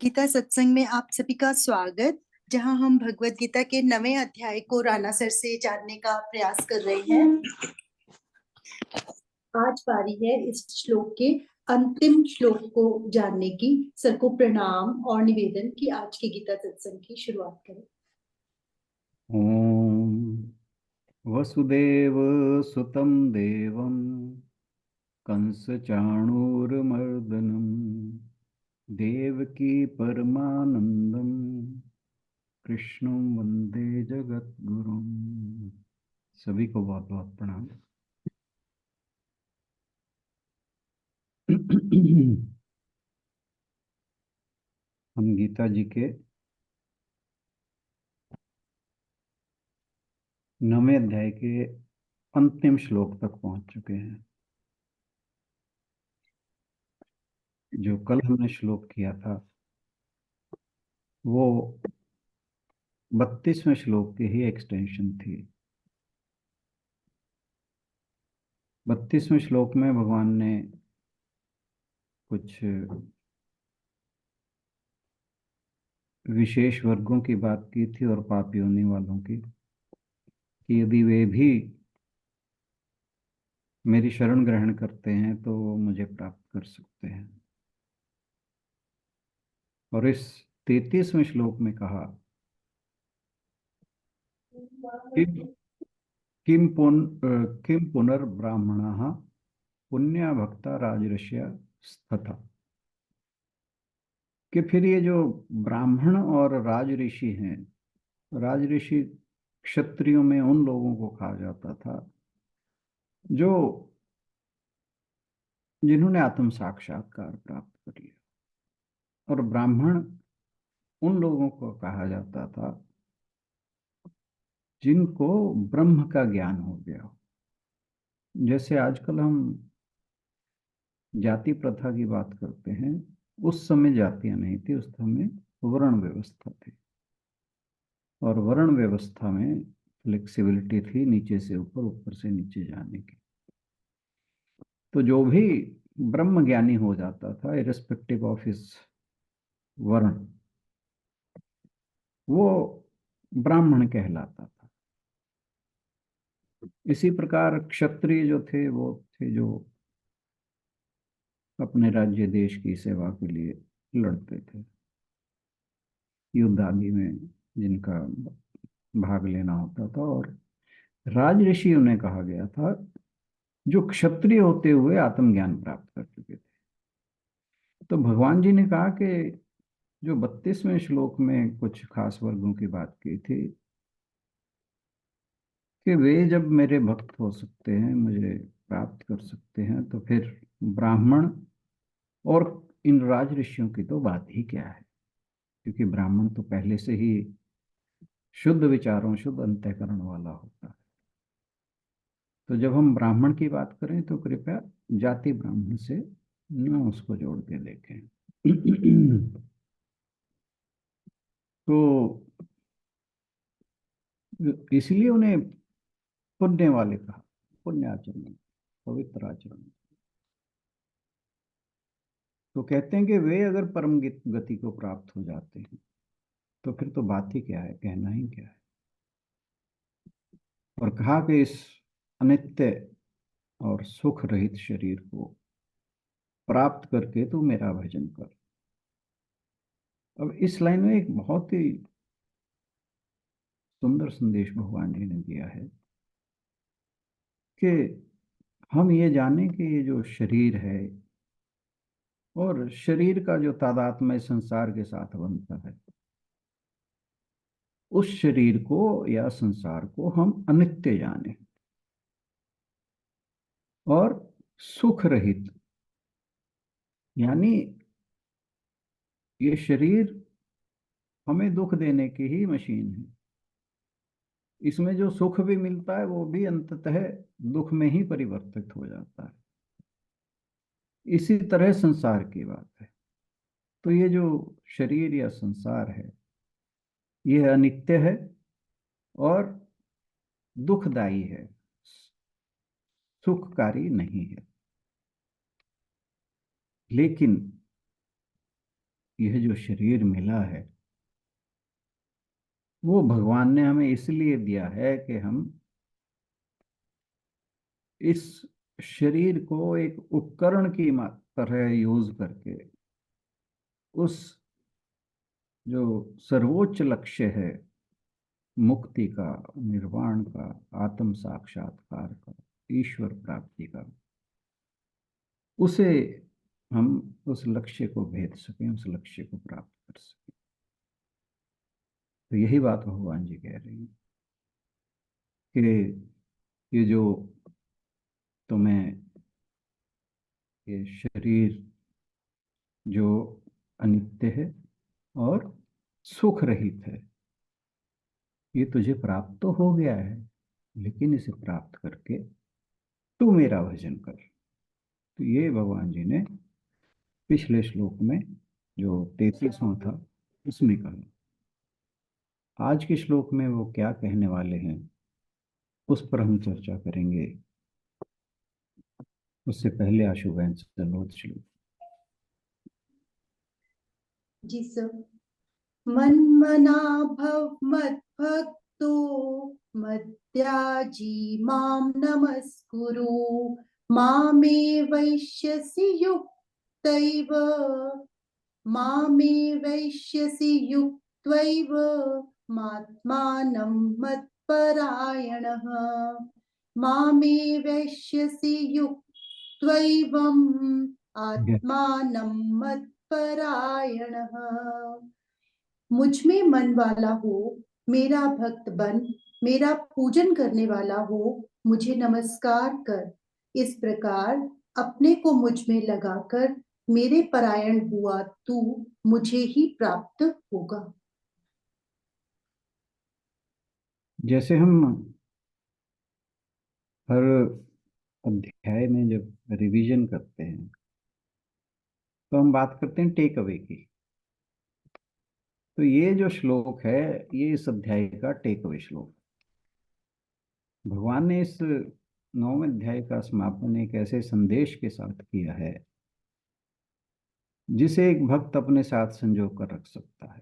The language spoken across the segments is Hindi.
गीता सत्संग में आप सभी का स्वागत। जहां हम भगवत गीता के 9वें अध्याय को राणा सर से जानने का प्रयास कर रहे हैं। आज बारी है इस श्लोक के अंतिम श्लोक को जानने की। सर को प्रणाम और निवेदन कि आज के गीता सत्संग की शुरुआत करें। ओम वसुदेव सुतं देवं कंस चाणूरमर्दनम देवकी परमानंदम कृष्णं वंदे जगद्गुरुम। सभी को बहुत बहुत प्रणाम। हम गीता जी के 9वें अध्याय के अंतिम श्लोक तक पहुंच चुके हैं। जो कल हमने श्लोक किया था वो 32वें श्लोक की ही एक्सटेंशन थी। 32वें श्लोक में भगवान ने कुछ विशेष वर्गों की बात की थी और पाप योनि वालों की, कि यदि वे भी मेरी शरण ग्रहण करते हैं तो वो मुझे प्राप्त कर सकते हैं। और इस 33वें श्लोक में कहा कि किम पुनर्ब्राह्मणः पुण्य भक्ता राजऋषय तथा, कि फिर ये जो ब्राह्मण और राजऋषि हैं, राजऋषि क्षत्रियों में उन लोगों को कहा जाता था जो जिन्होंने आत्म साक्षात्कार प्राप्त कर लिया, और ब्राह्मण उन लोगों को कहा जाता था जिनको ब्रह्म का ज्ञान हो गया हो। जैसे आजकल हम जाति प्रथा की बात करते हैं, उस समय जातियां नहीं थी, उस समय वर्ण व्यवस्था थी, और वर्ण व्यवस्था में फ्लेक्सिबिलिटी थी नीचे से ऊपर, ऊपर से नीचे जाने की। तो जो भी ब्रह्म ज्ञानी हो जाता था इरेस्पेक्टिव ऑफ हिज वर्ण, वो ब्राह्मण कहलाता था। इसी प्रकार क्षत्रिय जो थे वो थे जो अपने राज्य देश की सेवा के लिए लड़ते थे, युद्ध आदि में जिनका भाग लेना होता था। और राजऋषि उन्हें कहा गया था जो क्षत्रिय होते हुए आत्मज्ञान प्राप्त कर चुके थे। तो भगवान जी ने कहा कि जो 32वें श्लोक में कुछ खास वर्गों की बात की थी, कि वे जब मेरे भक्त हो सकते हैं, मुझे प्राप्त कर सकते हैं, तो फिर ब्राह्मण और इन राज ऋषियों की तो बात ही क्या है, क्योंकि ब्राह्मण तो पहले से ही शुद्ध विचारों, शुद्ध अंतःकरण वाला होता है। तो जब हम ब्राह्मण की बात करें तो कृपया जाति ब्राह्मण से न उसको जोड़ के देखें। तो इसलिए उन्हें पुण्य वाले कहा, पुण्य आचरण, पवित्र आचरण। तो कहते हैं कि वे अगर परम गति को प्राप्त हो जाते हैं तो फिर तो बात ही क्या है, कहना ही क्या है। और कहा कि इस अनित्य और सुख रहित शरीर को प्राप्त करके तू मेरा भजन कर। अब इस लाइन में एक बहुत ही सुंदर संदेश भगवान जी ने दिया है कि हम ये जानें कि ये जो शरीर है और शरीर का जो तादात्म्य संसार के साथ बनता है, उस शरीर को या संसार को हम अनित्य जाने और सुख रहित, यानी ये शरीर हमें दुख देने की ही मशीन है। इसमें जो सुख भी मिलता है वो भी अंततः दुख में ही परिवर्तित हो जाता है। इसी तरह संसार की बात है। तो ये जो शरीर या संसार है, ये अनित्य है और दुखदाई है, सुखकारी नहीं है। लेकिन यह जो शरीर मिला है वो भगवान ने हमें इसलिए दिया है कि हम इस शरीर को एक उपकरण की तरह यूज करके उस जो सर्वोच्च लक्ष्य है, मुक्ति का, निर्वाण का, आत्म साक्षात्कार का, ईश्वर प्राप्ति का, उसे हम उस लक्ष्य को भेद सकें, उस लक्ष्य को प्राप्त कर सकें। तो यही बात भगवान जी कह रहे हैं कि ये जो तुम्हें ये शरीर जो अनित्य है और सुख रहित है, ये तुझे प्राप्त तो हो गया है, लेकिन इसे प्राप्त करके तू मेरा भजन कर। तो ये भगवान जी ने पिछले श्लोक में जो 33वां था उसमें कहा। आज के श्लोक में वो क्या कहने वाले हैं उस पर हम चर्चा करेंगे। उससे पहले आशु बहन से अनुरोध श्लोक। जी सर। मन्मना भव मद्भक्तो मद्याजी मां नमस्कुरु मामे वैश्यसि युक्तैव मामे वैश्यसि युक्तैव मात्मानं मत्परायणः मामे वैश्यसि युक्तैवम् आत्मानं मत्परायणः। मुझ में मन वाला हो, मेरा भक्त बन, मेरा पूजन करने वाला हो, मुझे नमस्कार कर। इस प्रकार अपने को मुझ में लगाकर मेरे परायण हुआ तू मुझे ही प्राप्त होगा। जैसे हम हर अध्याय में जब रिवीजन करते हैं तो हम बात करते हैं टेक अवे की। तो ये जो श्लोक है ये इस अध्याय का टेक अवे श्लोक। भगवान ने इस 9वें अध्याय का समापन एक ऐसे संदेश के साथ किया है जिसे एक भक्त अपने साथ संजो कर रख सकता है।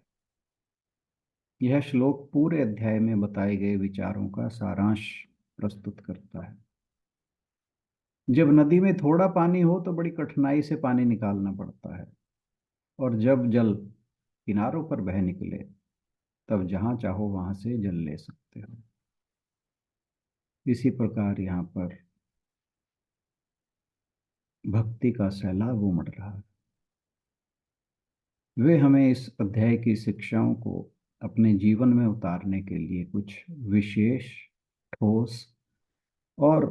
यह श्लोक पूरे अध्याय में बताए गए विचारों का सारांश प्रस्तुत करता है। जब नदी में थोड़ा पानी हो तो बड़ी कठिनाई से पानी निकालना पड़ता है, और जब जल किनारों पर बह निकले तब जहां चाहो वहां से जल ले सकते हो। इसी प्रकार यहाँ पर भक्ति का सैलाब उमड़ रहा है। वे हमें इस अध्याय की शिक्षाओं को अपने जीवन में उतारने के लिए कुछ विशेष, ठोस और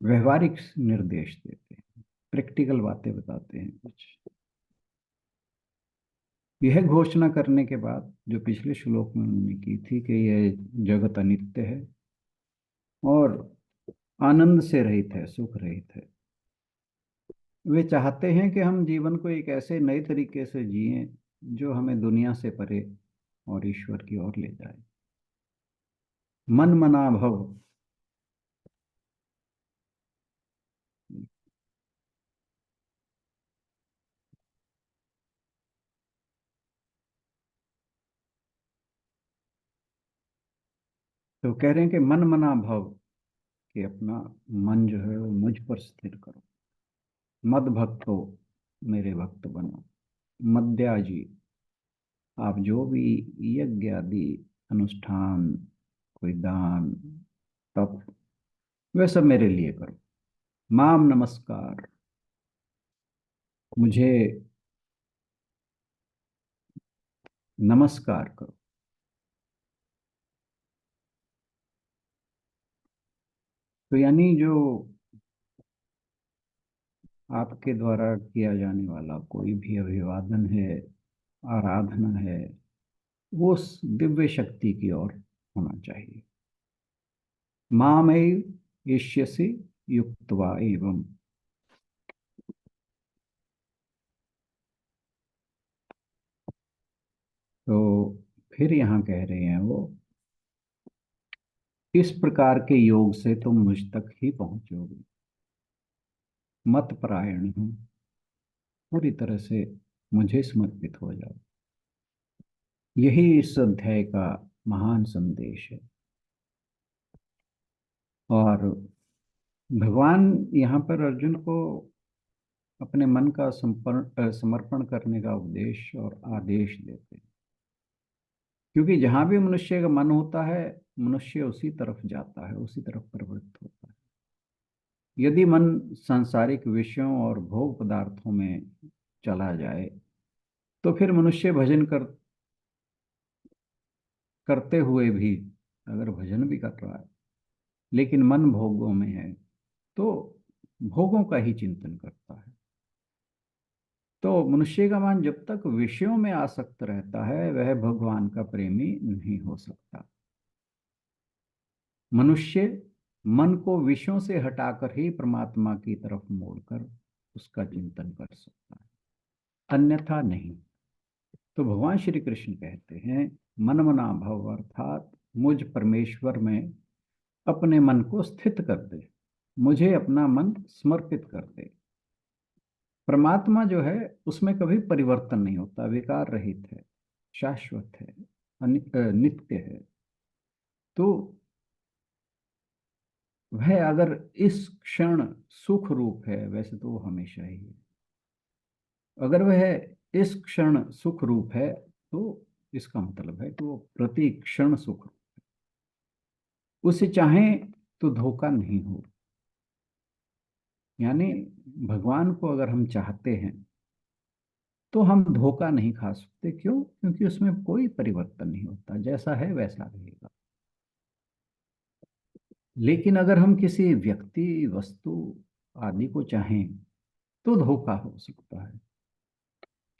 व्यवहारिक निर्देश देते हैं, प्रैक्टिकल बातें बताते हैं कुछ। यह घोषणा करने के बाद जो पिछले श्लोक में उन्होंने की थी कि यह जगत अनित्य है और आनंद से रहित है, सुख रहित है, वे चाहते हैं कि हम जीवन को एक ऐसे नए तरीके से जिएं जो हमें दुनिया से परे और ईश्वर की ओर ले जाए। मन मना भव। तो कह रहे हैं कि मन मना भव, कि अपना मन जो है वो मुझ पर स्थिर करो। मद भक्त हो, मेरे भक्त बनो। मद्याजी, आप जो भी यज्ञ आदि अनुष्ठान, कोई दान, तप, वह सब मेरे लिए करो। माम नमस्कार, मुझे नमस्कार करो। तो यानी जो आपके द्वारा किया जाने वाला कोई भी अभिवादन है, आराधना है, वो उस दिव्य शक्ति की ओर होना चाहिए। मामैव इष्यसि युक्त्वा एवं। तो फिर यहाँ कह रहे हैं वो, इस प्रकार के योग से तुम मुझ तक ही पहुंचोगे। मत परायण हूं, पूरी तरह से मुझे समर्पित हो जाओ। यही इस अध्याय का महान संदेश है। और भगवान यहाँ पर अर्जुन को अपने मन का समर्पण करने का उपदेश और आदेश देते हैं, क्योंकि जहां भी मनुष्य का मन होता है मनुष्य उसी तरफ जाता है, उसी तरफ प्रवृत्त होता है। यदि मन सांसारिक विषयों और भोग पदार्थों में चला जाए तो फिर मनुष्य भजन करते हुए भी, अगर भजन भी कर रहा है लेकिन मन भोगों में है, तो भोगों का ही चिंतन करता है। तो मनुष्य का मन जब तक विषयों में आसक्त रहता है वह भगवान का प्रेमी नहीं हो सकता। मनुष्य मन को विषयों से हटाकर ही परमात्मा की तरफ मोड़कर उसका चिंतन कर सकता है, अन्यथा नहीं। तो भगवान श्री कृष्ण कहते हैं, मन मना भव, अर्थात मुझ परमेश्वर में अपने मन को स्थित कर दे, मुझे अपना मन समर्पित कर दे। परमात्मा जो है उसमें कभी परिवर्तन नहीं होता, विकार रहित है, शाश्वत है, नित्य है। तो वह अगर इस क्षण सुख रूप है, वैसे तो वो हमेशा ही है। अगर वह इस क्षण सुख रूप है तो इसका मतलब है कि वो प्रति क्षण सुख रूप है। उसे चाहें तो धोखा नहीं हो। यानी भगवान को अगर हम चाहते हैं तो हम धोखा नहीं खा सकते। क्यों? क्योंकि उसमें कोई परिवर्तन नहीं होता, जैसा है वैसा रहेगा। लेकिन अगर हम किसी व्यक्ति, वस्तु आदि को चाहें तो धोखा हो सकता है,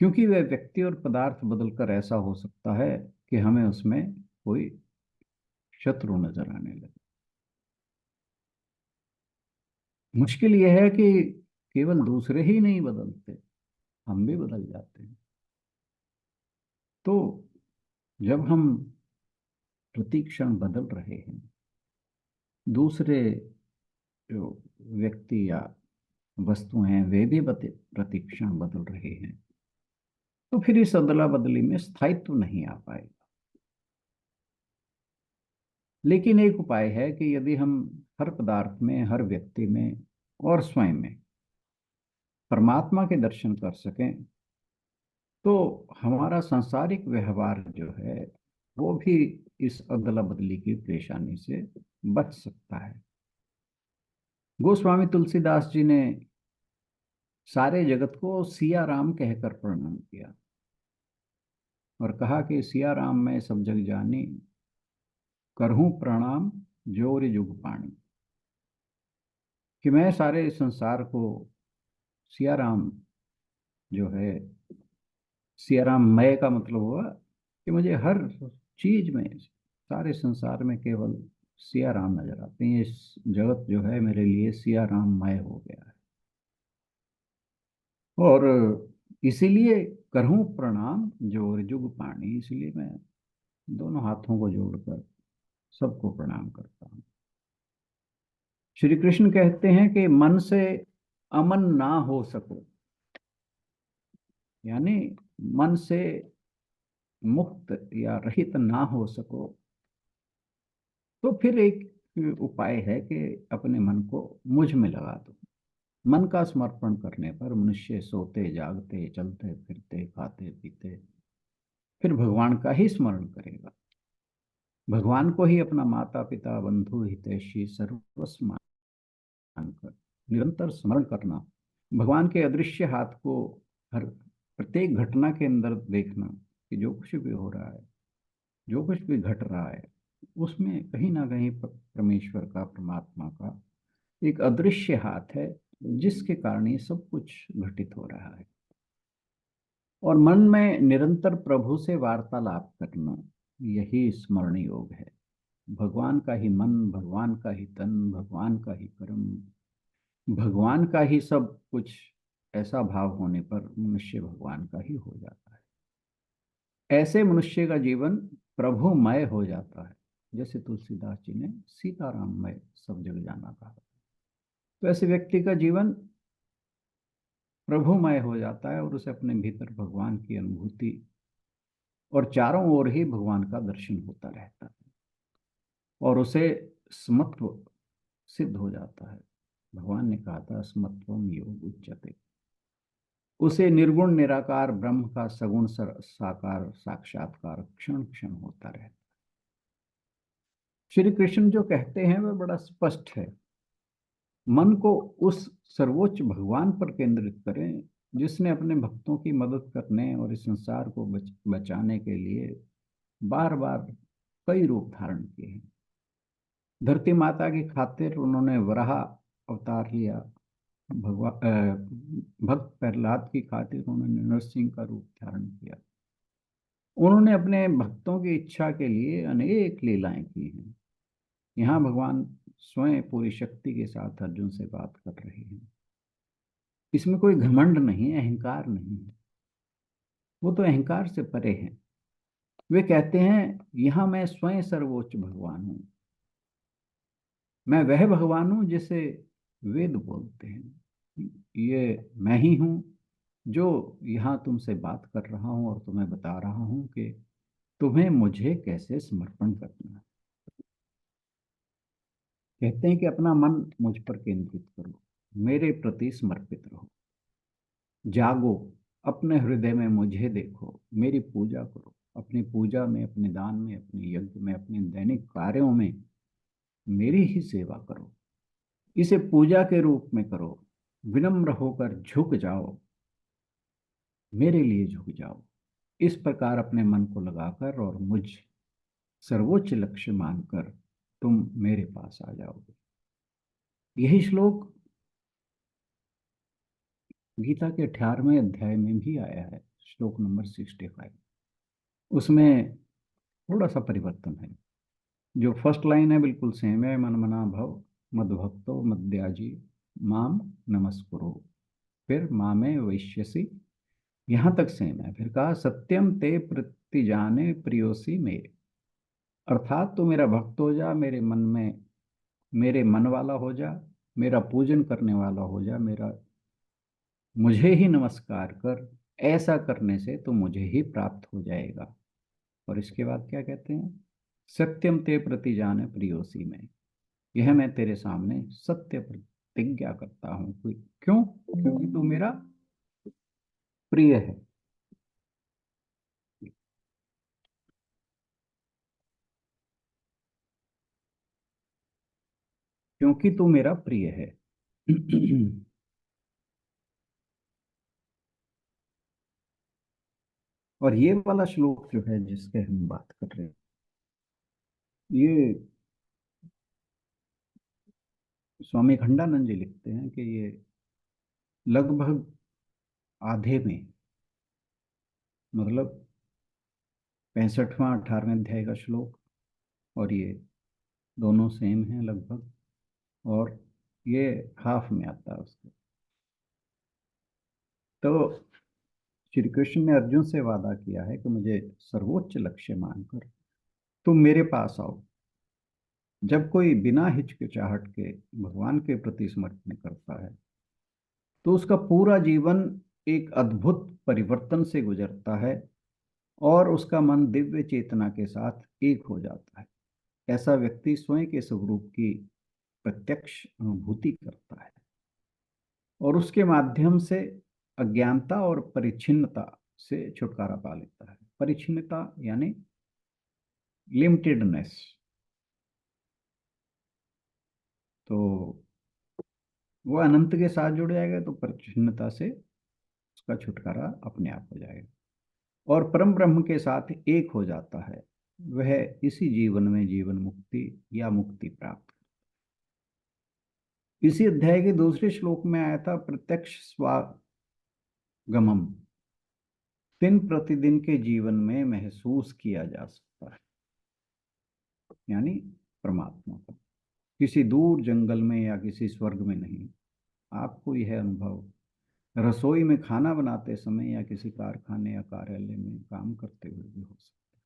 क्योंकि वह व्यक्ति और पदार्थ बदलकर ऐसा हो सकता है कि हमें उसमें कोई शत्रु नजर आने लगे। मुश्किल यह है कि केवल दूसरे ही नहीं बदलते, हम भी बदल जाते हैं। तो जब हम प्रतिक्षण बदल रहे हैं, दूसरे जो व्यक्ति या वस्तु हैं वे भी प्रतिक्षण बदल रहे हैं, तो फिर इस अदला बदली में स्थायित्व नहीं आ पाएगा। लेकिन एक उपाय है कि यदि हम हर पदार्थ में, हर व्यक्ति में और स्वयं में परमात्मा के दर्शन कर सकें तो हमारा सांसारिक व्यवहार जो है वो भी इस अदला बदली की परेशानी से बच सकता है। गोस्वामी तुलसीदास जी ने सारे जगत को सिया राम कहकर प्रणाम किया और कहा कि सिया राम मैं सब जग जानी, करहूं प्रणाम जोर जुग पाणी। कि मैं सारे संसार को, सिया राम जो है, सिया राम मय का मतलब हुआ कि मुझे हर चीज में, सारे संसार में केवल सिया राम नजर आते हैं। इस जगत जो है मेरे लिए सिया राम मय हो गया है। और इसीलिए करहूं प्रणाम जोर जुग पाणी, इसलिए मैं दोनों हाथों को जोड़कर सबको प्रणाम करता हूँ। श्री कृष्ण कहते हैं कि मन से अमन ना हो सको, यानी मन से मुक्त या रहित ना हो सको, तो फिर एक उपाय है कि अपने मन को मुझ में लगा दो। मन का समर्पण करने पर मनुष्य सोते जागते, चलते फिरते, खाते पीते फिर भगवान का ही स्मरण करेगा। भगवान को ही अपना माता पिता, बंधु, हितैषी, सर्वस्व मानकर निरंतर स्मरण करना, भगवान के अदृश्य हाथ को हर प्रत्येक घटना के अंदर देखना कि जो कुछ भी हो रहा है, जो कुछ भी घट रहा है, उसमें कहीं ना कहीं परमेश्वर का, परमात्मा का एक अदृश्य हाथ है जिसके कारण ये सब कुछ घटित हो रहा है। और मन में निरंतर प्रभु से वार्तालाप करना, यही स्मरण योग है। भगवान का ही मन, भगवान का ही तन, भगवान का ही कर्म, भगवान का ही सब कुछ, ऐसा भाव होने पर मनुष्य भगवान का ही हो जाता है। ऐसे मनुष्य का जीवन प्रभुमय हो जाता है, जैसे तुलसीदास जी ने सीताराममय सब जग जाना कहा। तो ऐसे व्यक्ति का जीवन प्रभुमय हो जाता है और उसे अपने भीतर भगवान की अनुभूति और चारों ओर ही भगवान का दर्शन होता रहता है और उसे समत्व सिद्ध हो जाता है। भगवान ने कहा था समत्वम योग उच्यते। उसे निर्गुण निराकार ब्रह्म का सगुण साकार साक्षात्कार क्षण क्षण होता रहता है। श्री कृष्ण जो कहते हैं वह बड़ा स्पष्ट है। मन को उस सर्वोच्च भगवान पर केंद्रित करें जिसने अपने भक्तों की मदद करने और इस संसार को बचाने के लिए बार बार कई रूप धारण किए हैं। धरती माता की खातिर उन्होंने वराह अवतार लिया। भक्त प्रहलाद की खातिर उन्होंने नरसिंह का रूप धारण किया। उन्होंने अपने भक्तों की इच्छा के लिए अनेक लीलाएं की हैं। यहाँ भगवान स्वयं पूरी शक्ति के साथ अर्जुन से बात कर रहे हैं। इसमें कोई घमंड नहीं, अहंकार नहीं है। वो तो अहंकार से परे हैं। वे कहते हैं यहाँ मैं स्वयं सर्वोच्च भगवान हूँ। मैं वह भगवान हूँ जिसे वेद बोलते हैं। ये मैं ही हूँ जो यहाँ तुमसे बात कर रहा हूँ और तुम्हें बता रहा हूँ कि तुम्हें मुझे कैसे समर्पण करना है। कहते हैं कि अपना मन मुझ पर केंद्रित करो, मेरे प्रति समर्पित रहो, जागो, अपने हृदय में मुझे देखो, मेरी पूजा करो। अपनी पूजा में, अपने दान में, अपने यज्ञ में, अपने दैनिक कार्यों में मेरी ही सेवा करो। इसे पूजा के रूप में करो। विनम्र होकर झुक जाओ, मेरे लिए झुक जाओ। इस प्रकार अपने मन को लगाकर और मुझ सर्वोच्च लक्ष्य मानकर तुम मेरे पास आ जाओगे। यही श्लोक गीता के 18वें अध्याय में भी आया है, श्लोक नंबर 65। उसमें थोड़ा सा परिवर्तन है। जो फर्स्ट लाइन है बिल्कुल सेम है, मन मना भव मद्भक्तो मद्याजी माम नमस्कुरु। फिर मामे वैश्यसी, यहां तक सेम है। फिर कहा सत्यम ते प्रतिजाने प्रियोसी मेरे। अर्थात तू मेरा भक्त हो जा, मेरे मन में, मेरे मन वाला हो जा, मेरा पूजन करने वाला हो जा, मेरा मुझे ही नमस्कार कर। ऐसा करने से तो मुझे ही प्राप्त हो जाएगा। और इसके बाद क्या कहते हैं? सत्यम ते प्रतिजाने प्रियोसी में, यह मैं तेरे सामने सत्य प्रतिज्ञा करता हूं। क्यों? क्योंकि तू मेरा प्रिय है। क्योंकि तू मेरा प्रिय है। और ये वाला श्लोक जो है जिसके हम बात कर रहे हैं, ये स्वामी खंडानंद जी लिखते हैं कि ये लगभग आधे में, मतलब 65वां 18वें अध्याय का श्लोक और ये दोनों सेम हैं लगभग, और ये हाफ में आता है उसके। तो श्री कृष्ण ने अर्जुन से वादा किया है कि मुझे सर्वोच्च लक्ष्य मानकर तुम मेरे पास आओ। जब कोई बिना हिचकिचाहट के भगवान के प्रति समर्पण करता है तो उसका पूरा जीवन एक अद्भुत परिवर्तन से गुजरता है और उसका मन दिव्य चेतना के साथ एक हो जाता है। ऐसा व्यक्ति स्वयं के स्वरूप की प्रत्यक्ष अनुभूति करता है और उसके माध्यम से अज्ञानता और परिच्छिन्नता से छुटकारा पा लेता है। परिच्छिन्नता यानी लिमिटेडनेस। तो वो अनंत के साथ जुड़ जाएगा तो परिच्छिन्नता से उसका छुटकारा अपने आप हो जाएगा और परम ब्रह्म के साथ एक हो जाता है। वह इसी जीवन में जीवन मुक्ति या मुक्ति प्राप्त। इसी अध्याय के दूसरे श्लोक में आया था प्रत्यक्ष स्वागमम, दिन प्रतिदिन के जीवन में महसूस किया जा सकता है। यानी परमात्मा को किसी दूर जंगल में या किसी स्वर्ग में नहीं, आपको यह अनुभव रसोई में खाना बनाते समय या किसी कारखाने या कार्यालय में काम करते हुए भी हो सकता है।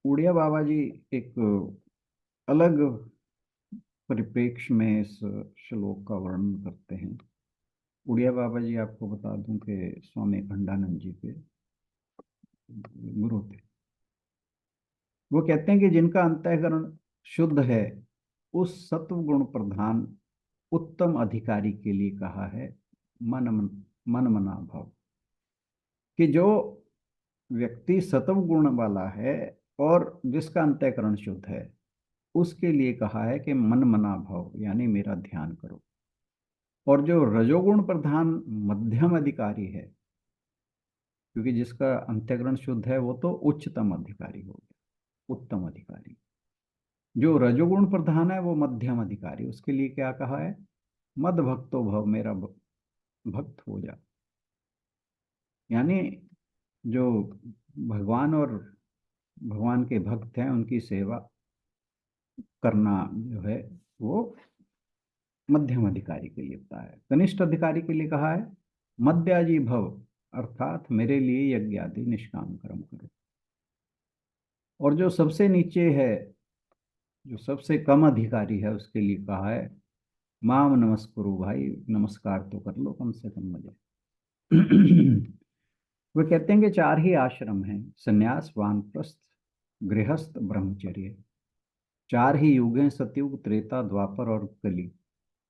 उड़िया बाबा जी एक अलग परिप्रेक्ष्य में इस श्लोक का वर्णन करते हैं। उड़िया बाबा जी आपको बता दूं कि स्वामी अखंडानंद जी के गुरु थे। वो कहते हैं कि जिनका अंतःकरण शुद्ध है, उस सत्व गुण प्रधान उत्तम अधिकारी के लिए कहा है मन मन मना भव। कि जो व्यक्ति सत्व गुण वाला है और जिसका अंतःकरण शुद्ध है, उसके लिए कहा है कि मन मना भव, यानी मेरा ध्यान करो। और जो रजोगुण प्रधान मध्यम अधिकारी है, क्योंकि जिसका अंतःकरण शुद्ध है वो तो उच्चतम अधिकारी हो गया, उत्तम अधिकारी। जो रजोगुण प्रधान है वो मध्यम अधिकारी, उसके लिए क्या कहा है? मद भक्तो भव, मेरा भक्त हो जा। यानी जो भगवान और भगवान के भक्त हैं उनकी सेवा करना जो है वो मध्यम अधिकारी के लिए कहा है। कनिष्ठ अधिकारी के लिए कहा है मध्याजी भव, अर्थात मेरे लिए यज्ञ आदि निष्काम कर्म करो। और जो सबसे नीचे है, जो सबसे कम अधिकारी है, उसके लिए कहा है माम नमस्कुरु, भाई नमस्कार तो कर लो कम से कम मुझे। वे कहते हैं कि 4 ही आश्रम हैं, संन्यास, वानप्रस्थ, गृहस्थ, ब्रह्मचर्य। 4 ही युग हैं, सतयुग, त्रेता, द्वापर और कली।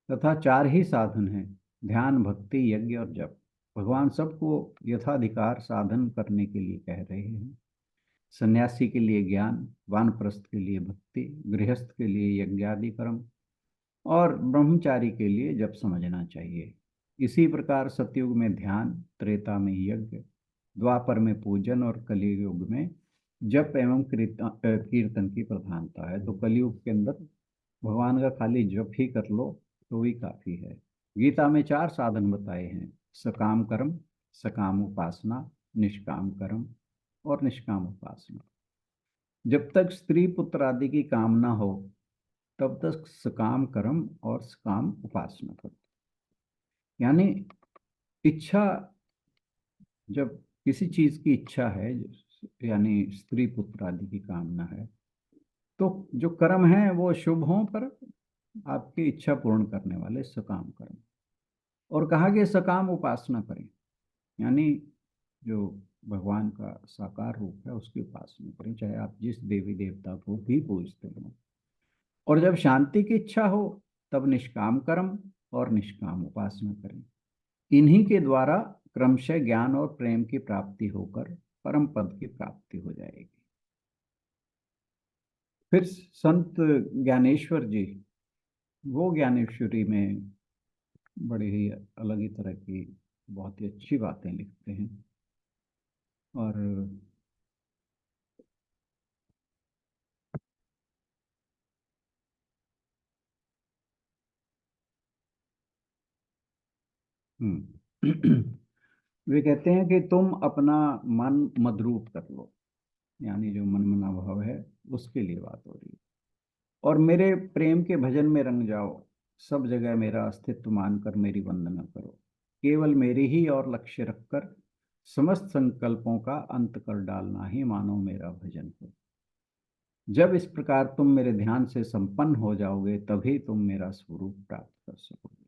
तथा 4 ही साधन हैं, ध्यान, भक्ति, यज्ञ और जप। भगवान सबको यथाधिकार साधन करने के लिए कह रहे हैं। सन्यासी के लिए ज्ञान, वानप्रस्थ के लिए भक्ति, गृहस्थ के लिए यज्ञादि कर्म और ब्रह्मचारी के लिए जप समझना चाहिए। इसी प्रकार सतयुग में ध्यान, त्रेता में यज्ञ, द्वापर में पूजन और कलियुग में जप एवं कीर्तन की प्रधानता है। तो कलियुग के अंदर भगवान का खाली जप ही कर लो तो भी काफी है। गीता में 4 साधन बताए हैं, सकाम कर्म, सकाम उपासना, निष्काम कर्म और निष्काम उपासना। जब तक स्त्री पुत्र आदि की कामना हो तब तक सकाम कर्म और सकाम उपासना करो। यानी इच्छा, जब किसी चीज की इच्छा है, यानी स्त्री पुत्र आदि की कामना है, तो जो कर्म है वो शुभ हों पर आपकी इच्छा पूर्ण करने वाले सकाम कर्म। और कहा कि सकाम उपासना करें, यानी जो भगवान का साकार रूप है उसकी उपासना करें, चाहे आप जिस देवी देवता को भी पूजते हो। और जब शांति की इच्छा हो तब निष्काम कर्म और निष्काम उपासना करें। इन्हीं के द्वारा क्रमशः ज्ञान और प्रेम की प्राप्ति होकर परम पद की प्राप्ति हो जाएगी। फिर संत ज्ञानेश्वर जी, वो ज्ञानेश्वरी में बड़ी ही अलग ही तरह की बहुत ही अच्छी बातें लिखते हैं। और वे कहते हैं कि तुम अपना मन मदरूप कर लो, यानी जो मन मना भाव है उसके लिए बात हो रही है। और मेरे प्रेम के भजन में रंग जाओ, सब जगह मेरा अस्तित्व मानकर मेरी वंदना करो। केवल मेरी ही और लक्ष्य रखकर समस्त संकल्पों का अंत कर डालना ही मानो मेरा भजन हो। जब इस प्रकार तुम मेरे ध्यान से संपन्न हो जाओगे तभी तुम मेरा स्वरूप प्राप्त कर सकोगे।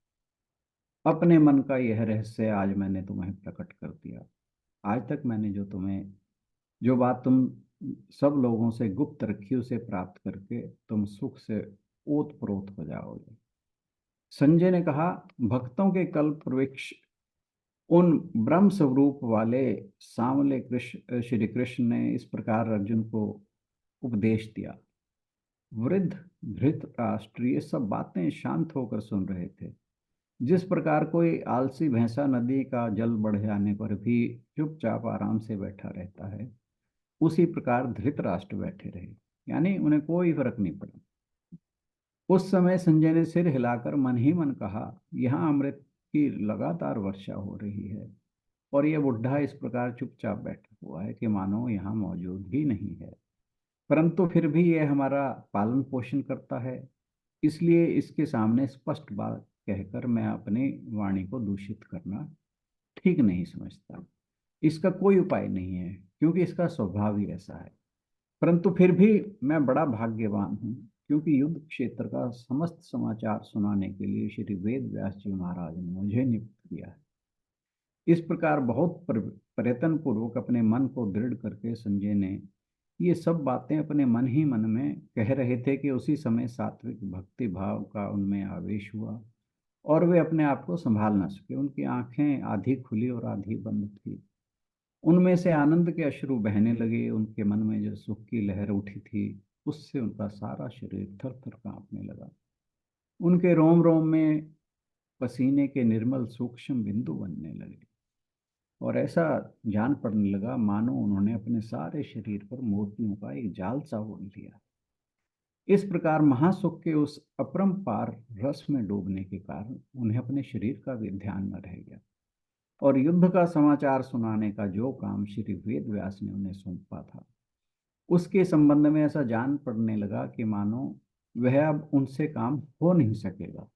अपने मन का यह रहस्य आज मैंने तुम्हें प्रकट कर दिया। आज तक मैंने जो बात तुम सब लोगों से गुप्त रखी उसे प्राप्त करके तुम सुख से ओतप्रोत हो जाओगे। संजय ने कहा, भक्तों के कल्प वृक्ष उन ब्रह्म स्वरूप वाले सांवले कृष्ण श्री कृष्ण ने इस प्रकार अर्जुन को उपदेश दिया। वृद्ध धृतराष्ट्र ये सब बातें शांत होकर सुन रहे थे। जिस प्रकार कोई आलसी भैंसा नदी का जल बढ़ जाने पर भी चुपचाप आराम से बैठा रहता है, उसी प्रकार धृतराष्ट्र बैठे रहे, यानी उन्हें कोई फर्क नहीं पड़ा। उस समय संजय ने सिर हिलाकर मन ही मन कहा, यहाँ अमृत की लगातार वर्षा हो रही है और यह बुढ़ा इस प्रकार चुपचाप बैठा हुआ है कि मानो यहाँ मौजूद ही नहीं है। परंतु फिर भी यह हमारा पालन पोषण करता है, इसलिए इसके सामने स्पष्ट बात कहकर मैं अपनी वाणी को दूषित करना ठीक नहीं समझता। इसका कोई उपाय नहीं है क्योंकि इसका स्वभाव ही ऐसा है। परंतु फिर भी मैं बड़ा भाग्यवान हूँ क्योंकि युद्ध क्षेत्र का समस्त समाचार सुनाने के लिए श्री वेद व्यास जी महाराज ने मुझे नियुक्त किया है। इस प्रकार बहुत प्रयत्न पूर्वक अपने मन को दृढ़ करके संजय ने ये सब बातें अपने मन ही मन में कह रहे थे कि उसी समय सात्विक भक्ति भाव का उनमें आवेश हुआ और वे अपने आप को संभाल न सके। उनकी आंखें आधी खुली और आधी बंद थी। उनमें से आनंद के अश्रु बहने लगे। उनके मन में जो सुख की लहर उठी थी उससे उनका सारा शरीर थर थर कांपने लगा। उनके रोम रोम में पसीने के निर्मल सूक्ष्म बिंदु बनने लगे और ऐसा जान पड़ने लगा मानो उन्होंने अपने सारे शरीर पर मोतियों का एक जाल सा ओढ़ लिया। इस प्रकार महासुख के उस अपरंपार रस में डूबने के कारण उन्हें अपने शरीर का भी ध्यान न रह गया और युद्ध का समाचार सुनाने का जो काम श्री वेद व्यास ने उन्हें सौंपा था उसके संबंध में ऐसा जान पड़ने लगा कि मानो वह अब उनसे काम हो नहीं सकेगा।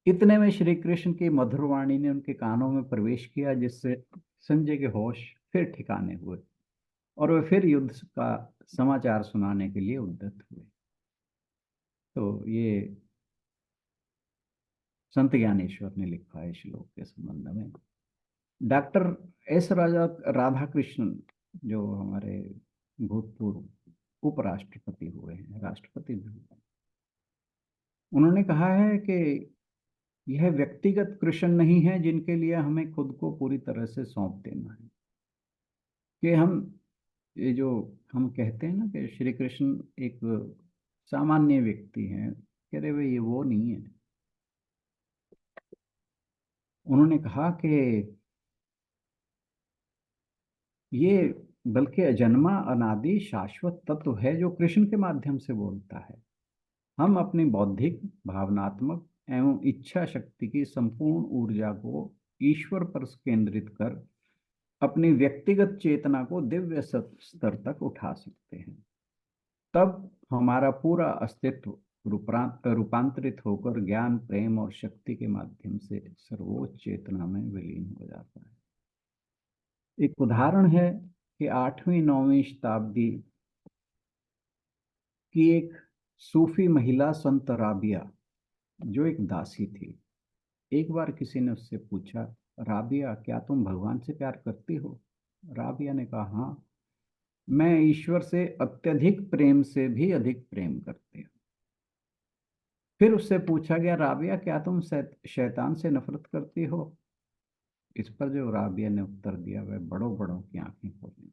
इतने में श्री कृष्ण की मधुर वाणी ने उनके कानों में प्रवेश किया, जिससे संजय के होश फिर ठिकाने हुए और वे फिर युद्ध का समाचार सुनाने के लिए उद्यत हुए। तो ये संत ज्ञानेश्वर ने लिखा है श्लोक के संबंध में। डॉक्टर एस राधाकृष्णन जो हमारे भूतपूर्व उपराष्ट्रपति हुए हैं, राष्ट्रपति भी हुए, उन्होंने कहा है कि यह व्यक्तिगत कृष्ण नहीं है जिनके लिए हमें खुद को पूरी तरह से सौंप देना है। कि हम ये जो हम कहते हैं ना कि श्री कृष्ण एक सामान्य व्यक्ति हैं, कह रहे भाई ये वो नहीं है। उन्होंने कहा कि ये बल्कि अजन्मा अनादि शाश्वत तत्व है जो कृष्ण के माध्यम से बोलता है। हम अपनी बौद्धिक भावनात्मक एवं इच्छा शक्ति की संपूर्ण ऊर्जा को ईश्वर पर केंद्रित कर अपनी व्यक्तिगत चेतना को दिव्य स्तर तक उठा सकते हैं। तब हमारा पूरा अस्तित्व रूपांतरित होकर ज्ञान प्रेम और शक्ति के माध्यम से सर्वोच्च चेतना में विलीन हो जाता है। एक उदाहरण है कि 8वीं-9वीं शताब्दी की एक सूफी महिला संत राबिया, जो एक दासी थी, एक बार किसी ने उससे पूछा, राबिया क्या तुम भगवान से प्यार करती हो? राबिया ने कहा, हाँ, मैं ईश्वर से अत्यधिक प्रेम से भी अधिक प्रेम करती हूँ। फिर उससे पूछा गया, राबिया क्या तुम शैतान से नफरत करती हो? इस पर जो राबिया ने उत्तर दिया वह बड़ों बड़ों की आंखें खोलने।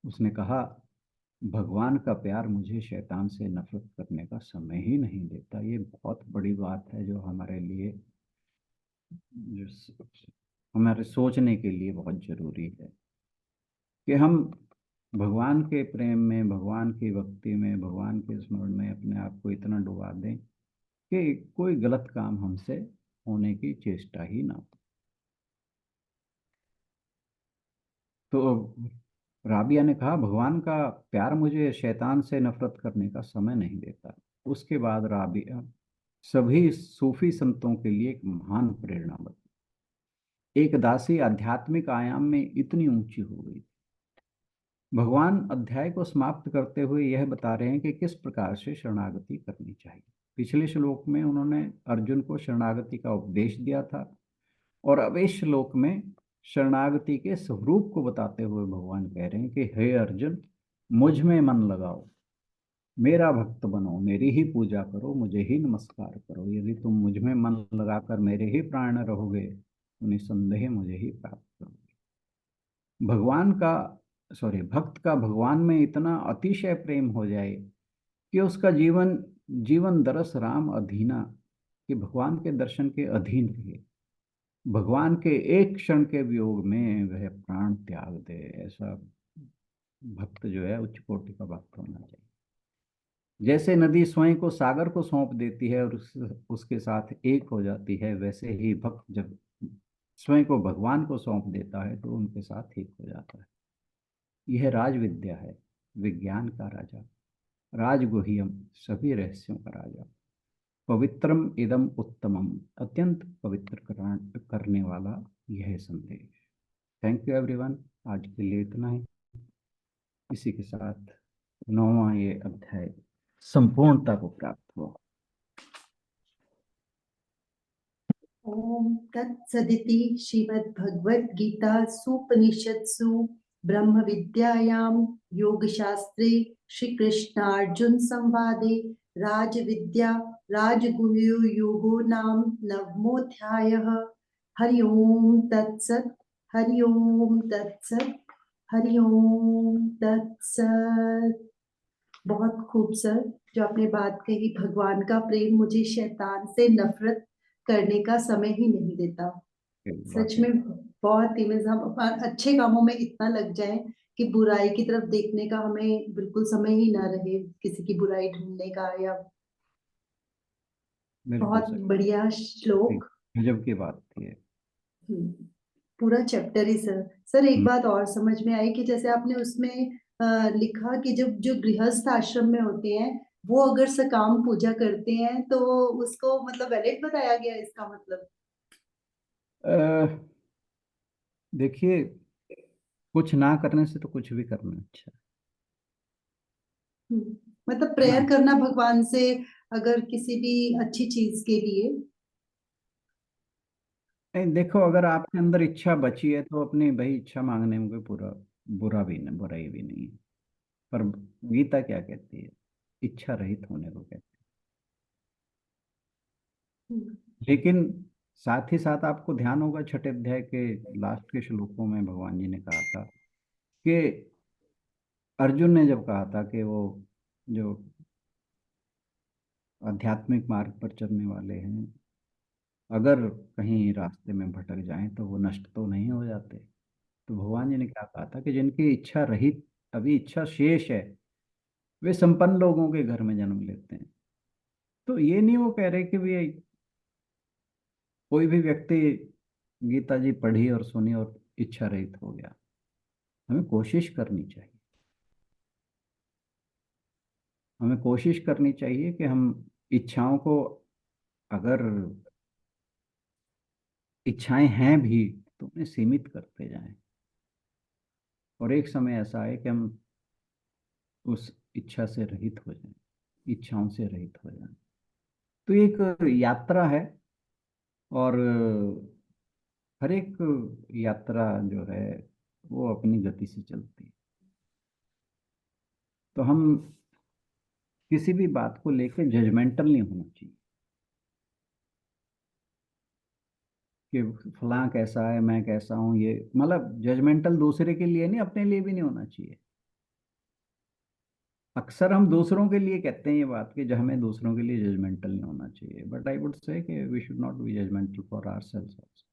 उसने कहा, भगवान का प्यार मुझे शैतान से नफरत करने का समय ही नहीं देता। ये बहुत बड़ी बात है जो हमारे लिए, जो हमारे सोचने के लिए बहुत जरूरी है कि हम भगवान के प्रेम में, भगवान की भक्ति में, भगवान के स्मरण में अपने आप को इतना डुबा दें कि कोई गलत काम हमसे होने की चेष्टा ही ना हो। तो राबिया ने कहा, भगवान का प्यार मुझे शैतान से नफरत करने का समय नहीं देता। उसके बाद राबिया सभी सूफी संतों के लिए एक महान प्रेरणा बनी। एक दासी आध्यात्मिक आयाम में इतनी ऊंची हो गई। भगवान अध्याय को समाप्त करते हुए यह बता रहे हैं कि किस प्रकार से शरणागति करनी चाहिए। पिछले श्लोक में उन्होंने अर्जुन को शरणागति का उपदेश दिया था और अब इस श्लोक में शरणागति के स्वरूप को बताते हुए भगवान कह रहे हैं कि हे अर्जुन, मुझ में मन लगाओ, मेरा भक्त बनो, मेरी ही पूजा करो, मुझे ही नमस्कार करो। यदि तुम मुझ में मन लगाकर मेरे ही प्राण रहोगे तो निसंदेह मुझे ही प्राप्त करोगे। भक्त का भगवान में इतना अतिशय प्रेम हो जाए कि उसका जीवन दरस राम अधीना, कि भगवान के दर्शन के अधीन रहे, भगवान के एक क्षण के वियोग में वह प्राण त्याग दे। ऐसा भक्त जो है उच्च कोटि का भक्त होना चाहिए। जैसे नदी स्वयं को सागर को सौंप देती है और उसके साथ एक हो जाती है, वैसे ही भक्त जब स्वयं को भगवान को सौंप देता है तो उनके साथ एक हो जाता है। यह राज विद्या है, विज्ञान का राजा, राजगुह्यम, सभी रहस्यों का राजा, पवित्रम इदम उत्तमम, अत्यंत पवित्र करने वाला यह संदेश। थैंक यू एवरीवन, आज के लिए इतना ही। इसी के साथ 9वां ये अध्याय संपूर्णता को प्राप्त हो। ओम तत्सदिति श्रीमद्भगवद्गीतासूपनिषत्सु ब्रह्म विद्यायां योगशास्त्रे श्रीकृष्णार्जुन संवादे राजविद्या राजगुह्यो योगो नाम नवमोऽध्यायः। हरि ओम तत्सत्। हरि ओम तत्सत्। हरि ओम तत्सत्। बहुत खूब सर, जो आपने बात कही, भगवान का प्रेम मुझे शैतान से नफरत करने का समय ही नहीं देता। सच में बहुत इमेज, हम अच्छे कामों में इतना लग जाए कि बुराई की तरफ देखने का हमें बिल्कुल समय ही ना रहे, किसी की बुराई ढूंढने का। या बहुत बढ़िया श्लोक, गजब की बात थी ये। पूरा चैप्टर ही सर। सर एक बात और समझ में आई कि जैसे आपने उसमें लिखा कि जब जो गृहस्थ आश्रम में होते हैं वो अगर सकाम पूजा करते हैं तो उसको मतलब वैलिड बताया गया, इसका मतलब? देखिए, कुछ ना करने से तो कुछ भी करना अच्छा मतलब है ना। प्रेयर करना भगवान से अगर किसी भी अच्छी चीज के लिए। नहीं, देखो, अगर आपके अंदर इच्छा बची है तो अपनी भाई इच्छा मांगने में कोई पूरा बुरा भी नहीं, बुराई भी नहीं है। पर गीता क्या कहती है? इच्छा रहित होने को कहती है। लेकिन साथ ही साथ आपको ध्यान होगा, छठे अध्याय के लास्ट के श्लोकों में भगवान जी ने कहा था कि अर्जुन ने जब कहा था कि वो जो आध्यात्मिक मार्ग पर चलने वाले हैं, अगर कहीं रास्ते में भटक जाएं तो वो नष्ट तो नहीं हो जाते। तो भगवान जी ने क्या कहा था कि जिनकी इच्छा रहित, अभी इच्छा शेष है, वे संपन्न लोगों के घर में जन्म लेते हैं। तो ये नहीं वो कह रहे कि भी कोई भी व्यक्ति गीता जी पढ़ी और सुनी और इच्छा रहित हो गया। हमें कोशिश करनी चाहिए, हमें कोशिश करनी चाहिए कि हम इच्छाओं को, अगर इच्छाएं हैं भी तो उन्हें सीमित करते जाएं। और एक समय ऐसा आए कि हम उस इच्छा से रहित हो जाएं, इच्छाओं से रहित हो जाएं। तो एक यात्रा है, और हर एक यात्रा जो है वो अपनी गति से चलती है। तो हम किसी भी बात को लेकर जजमेंटल नहीं होना चाहिए कि फलां कैसा है, मैं कैसा हूँ। ये मतलब जजमेंटल दूसरे के लिए नहीं, अपने लिए भी नहीं होना चाहिए। अक्सर हम दूसरों के लिए कहते हैं ये बात कि जो हमें दूसरों के लिए जजमेंटल नहीं होना चाहिए, बट आई वुड से कि we should not be judgmental for ourselves also.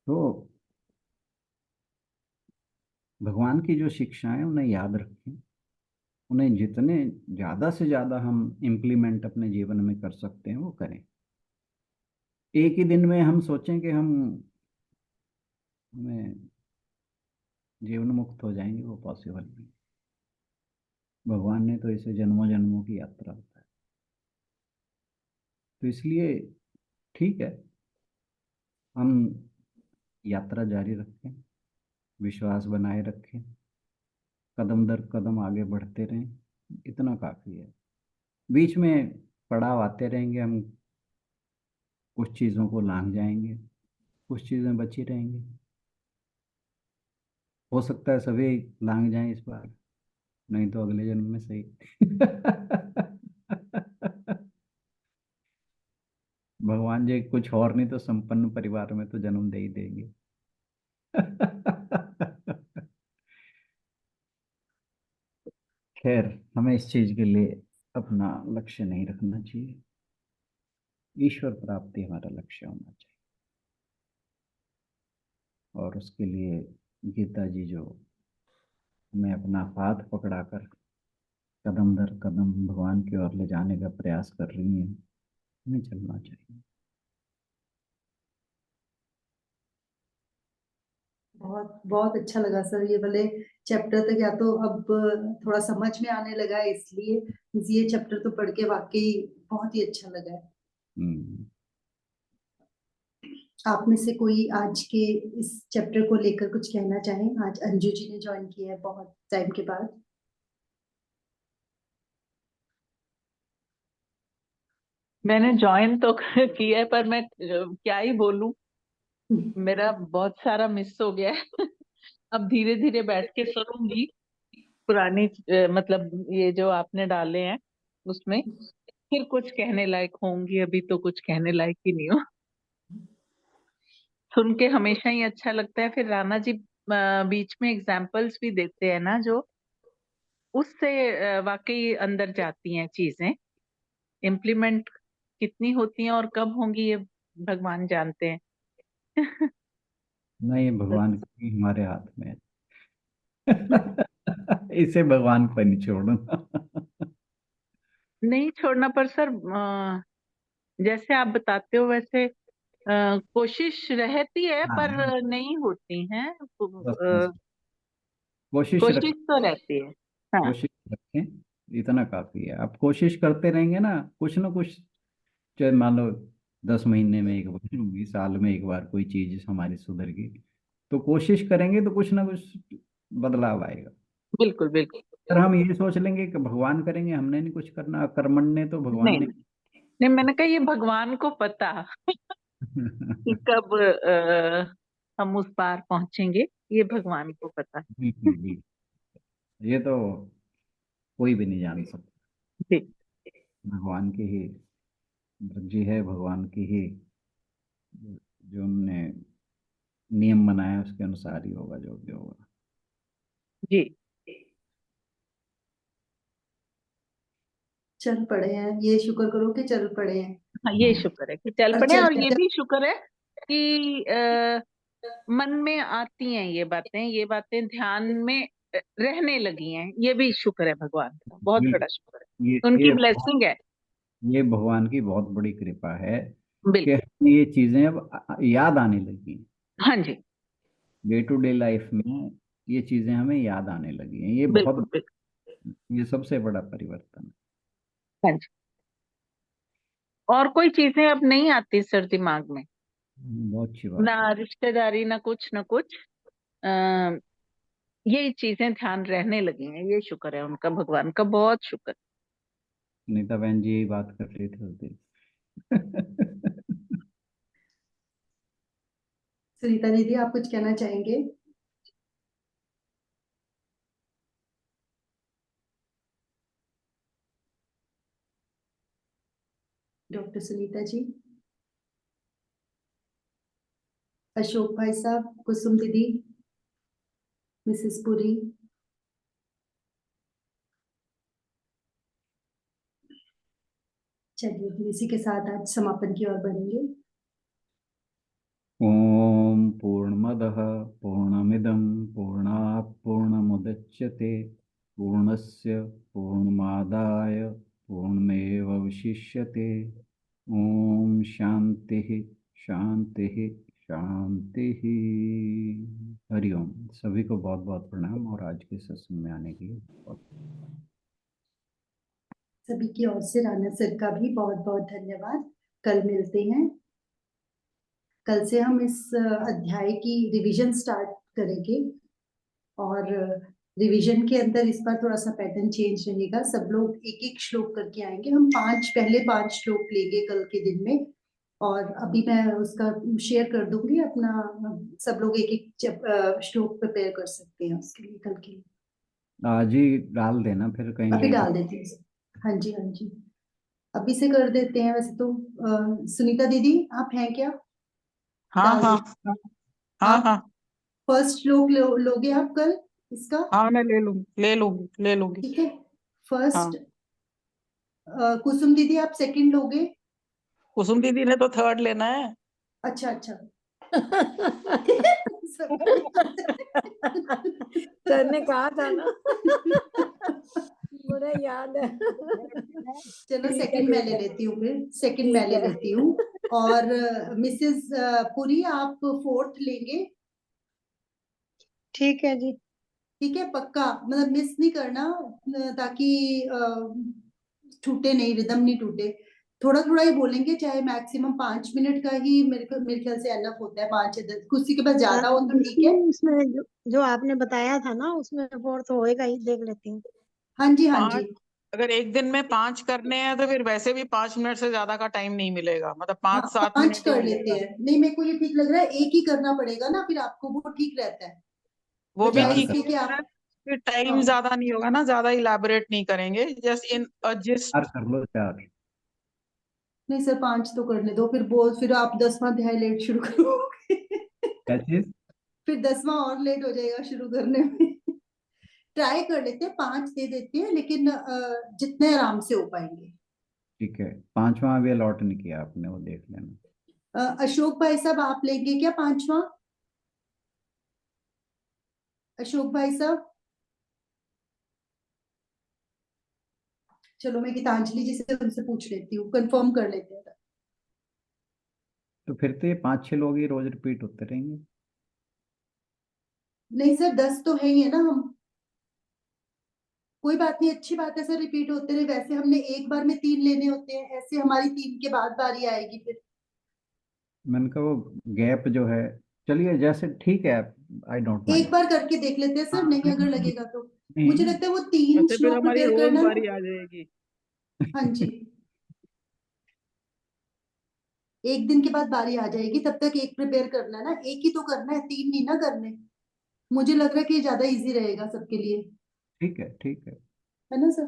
तो भगवान की जो शिक्षाएं उन्हें याद रखें, उन्हें जितने ज़्यादा से ज़्यादा हम इम्प्लीमेंट अपने जीवन में कर सकते हैं वो करें। एक ही दिन में हम सोचें कि हमें जीवन मुक्त हो जाएंगे, वो पॉसिबल नहीं। भगवान ने तो इसे जन्मों जन्मों की यात्रा बताया। तो इसलिए ठीक है, हम यात्रा जारी रखें, विश्वास बनाए रखें, कदम दर कदम आगे बढ़ते रहें, इतना काफ़ी है। बीच में पड़ाव आते रहेंगे, हम कुछ चीज़ों को लांघ जाएंगे, कुछ चीज़ें बची रहेंगी। हो सकता है सभी लांघ जाएं इस बार, नहीं तो अगले जन्म में सही। भगवान जी कुछ और नहीं तो संपन्न परिवार में तो जन्म दे ही देंगे। खैर, हमें इस चीज के लिए अपना लक्ष्य नहीं रखना चाहिए। ईश्वर प्राप्ति हमारा लक्ष्य होना चाहिए। और उसके लिए गीता जी जो हमें अपना हाथ पकड़ाकर कदम दर कदम भगवान की ओर ले जाने का प्रयास कर रही हैं, हमें चलना चाहिए। बहुत बहुत अच्छा लगा सर, ये वाले चैप्टर तक या तो अब थोड़ा समझ में आने लगा है, इसलिए ये चैप्टर तो पढ़ के वाकई बहुत ही अच्छा लगा है। हम्म। आप में से कोई आज के इस चैप्टर को लेकर कुछ कहना चाहें? आज अंजू जी ने ज्वाइन किया है बहुत टाइम के बाद। मैंने ज्वाइन तो किया है, पर मैं क्या ही बोलूं, मेरा बहुत सारा मिस हो गया है। अब धीरे धीरे बैठ के सुनूंगी पुरानी मतलब ये जो आपने डाले हैं उसमें, फिर कुछ कहने लायक होंगी। अभी तो कुछ कहने लायक ही नहीं हो। सुन के हमेशा ही अच्छा लगता है। फिर राणा जी बीच में एग्जाम्पल्स भी देते हैं ना, जो उससे वाकई अंदर जाती हैं चीजें। इम्प्लीमेंट कितनी होती हैं और कब होंगी, ये भगवान जानते हैं। नहीं, भगवान की हमारे हाथ में है। इसे भगवान पर नहीं छोड़ना। नहीं छोड़ना, पर सर जैसे आप बताते हो वैसे कोशिश रहती है, पर हाँ, नहीं होती है। बस बस कोशिश रख कोशिश तो रहती है। हाँ, कोशिश रखें, इतना काफी है। आप कोशिश करते रहेंगे ना कुछ, चाहे मान लो 10 महीने में एक बार होगी, साल में एक बार कोई चीज हमारी सुधर गई, तो कोशिश करेंगे तो कुछ ना कुछ बदलाव आएगा। बिल्कुल बिल्कुल। अगर हम ये सोच लेंगे कि भगवान करेंगे, हमने नहीं कुछ करना, कर्मण्य तो भगवान नहीं ने। नहीं नहीं, मैंने कहा ये भगवान को पता कि कब हम उस पार पहुंचेंगे, ये भगवान को पता। बिल्कुल बिल्कुल, ये तो कोई भी नहीं जान सकता। जी भगवान की ही मर्जी है, भगवान की ही जो हमने नियम बनाया उसके अनुसार ही होगा जो भी होगा। जी। चल पड़े हैं, ये शुक्र करो कि चल पड़े हैं। हाँ, ये हाँ, शुक्र है कि चल और पड़े, और ये चल भी शुक्र है कि मन में आती हैं ये बातें ध्यान में रहने लगी हैं। ये भी शुक्र है भगवान का, बहुत बड़ा शुक्र ये है, उनकी ये ब्लेसिंग है। ये भगवान की बहुत बड़ी कृपा है कि बिल्कुल। हमें ये चीजें अब याद आने लगी। हाँ जी। डे टू डे लाइफ में ये चीजें हमें याद आने लगी हैं, ये बिल्कुल बहुत, बिल्कुल। ये सबसे बड़ा परिवर्तन है। हाँ जी। और कोई चीजें अब नहीं आती सर दिमाग में, बहुत अच्छी ना बात है। रिश्तेदारी, ना कुछ ना कुछ। आ, ये चीजें ध्यान रहने लगी हैं, ये शुक्र है उनका, भगवान का बहुत शुक्र। नीता बहन जी यही बात कर रही थी उस दिन। सुनीता दीदी, आप कुछ कहना चाहेंगे? डॉक्टर सुनीता जी, अशोक भाई साहब, कुसुम दीदी, मिसेस पुरी। चलिए फिर इसी के साथ आज समापन की ओर बढ़ेंगे। ओम पूर्णमदः पूर्णमिदं पूर्णात् पूर्णमुदच्यते पूर्णस्य पूर्णमादाय पूर्णमेवावशिष्यते। ओम शांति शांति शांति। हरिओम। सभी को बहुत बहुत प्रणाम, और आज के सत्संग में आने के लिए बहुत। सभी की ओर से राणा सर का भी बहुत बहुत धन्यवाद। कल मिलते हैं। कल से हम इस अध्याय की रिवीजन स्टार्ट करेंगे, और रिवीजन के अंदर इस बार थोड़ा सा पैटर्न चेंज रहेगा। सब लोग एक एक श्लोक करके आएंगे। हम पहले पांच श्लोक लेंगे कल के दिन में, और अभी मैं उसका शेयर कर दूंगी अपना। सब लोग एक एक श्लोक प्रिपेयर कर सकते हैं उसके लिए कल के लिए। आज ही डाल देना, फिर कहीं अभी लेट हो। डाल देती हूँ। हाँ जी, हाँ जी, अभी से कर देते हैं। वैसे तो सुनीता दीदी आप हैं क्या? हाँ डाल हाँ। दे। हाँ आप हाँ। फर्स्ट श्लोक लोगे आप कल इसका? हाँ, मैं ले लूंगी। ठीक है। फर्स्ट। हाँ, कुसुम दीदी आप सेकंड लोगे? कुसुम दीदी ने तो थर्ड लेना है। अच्छा अच्छा। सर ने कहा था ना। बड़ा याद है। चलो ठीक है, सेकंड मैं ठीक ले है, लेती हूँ, फिर सेकंड मैं ठीक ले है। लेती हूँ। और मिसेस पुरी आप फोर्थ लेंगे? ठीक है जी। ठीक है, पक्का, मतलब मिस नहीं करना, ताकि छूटे नहीं, रिदम नहीं टूटे। थोड़ा थोड़ा ही बोलेंगे, चाहे मैक्सिमम 5 मिनट का ही मेरे ख्याल से एनफ होता है, 5 या 10, किसी के पास ज्यादा हो तो ठीक है। उसमें जो आपने बताया था ना, उसमें 4 तो होएगा ही, देख लेते हैं। हाँ जी, हाँ जी। 5 अगर एक दिन में 5 करने हैं तो फिर वैसे भी 5 मिनट से ज्यादा का टाइम नहीं मिलेगा, मतलब हाँ, 5-7 5 मिनट ही कर लेते मिलेगा। हैं। नहीं, मेरे को ये ठीक लग रहा है, एक ही करना पड़ेगा ना, फिर आपको वो ठीक रहता है, वो भी बजाय ठीक इसके कि है, आप। फिर टाइम हाँ, ज्यादा नहीं होगा ना, ज्यादा इलाबोरेट नहीं करेंगे, जस्ट इन जिस 4 कर लो, 4। नहीं सर, 5 तो करने दो, फिर आप 10वां अध्याय लेट शुरू करोगे। क्या चीज? फिर 10वां और लेट हो जाएगा शुरू करने में। ट्राई कर लेते हैं, 5 दे देते हैं, लेकिन जितने आराम से हो पाएंगे। ठीक है, 5वां अभी अलॉट नहीं किया आपने, वो देख लेना। अशोक भाई साहब, आप लेंगे क्या 5वां? अशोक भाई साहब, चलो मैं गीतांजलि जी से उनसे पूछ लेती हूँ, कंफर्म कर लेते हैं। तो फिर तो ये 5-6 लोग ही रोज रिपीट होते रहेंगे। नहीं सर, 10 तो है ही है ना हम। कोई बात नहीं, अच्छी बात है सर, रिपीट होते रहे। वैसे हमने एक बार में 3 लेने होते हैं, ऐसे हमारी 3 के बाद बारी आएगी फिर। मैंने कहा वो गैप जो है, चलिए जैसे ठीक है, आई डोंट एक माइंड। बार करके देख लेते हैं सर, नहीं अगर लगेगा तो। मुझे नहीं, लगता है वो 3 वैसे फिर श्लोक हमारी प्रिपेयर रोज करना बारी ना। आ जाएगी। हाँ जी, एक दिन के बाद बारी आ जाएगी, तब तक एक प्रिपेयर करना है ना, एक ही तो करना है, 3 नहीं ना करने। मुझे लग रहा है कि ये ज्यादा इजी रहेगा सबके लिए, ठीक है, ठीक है। है ना सर?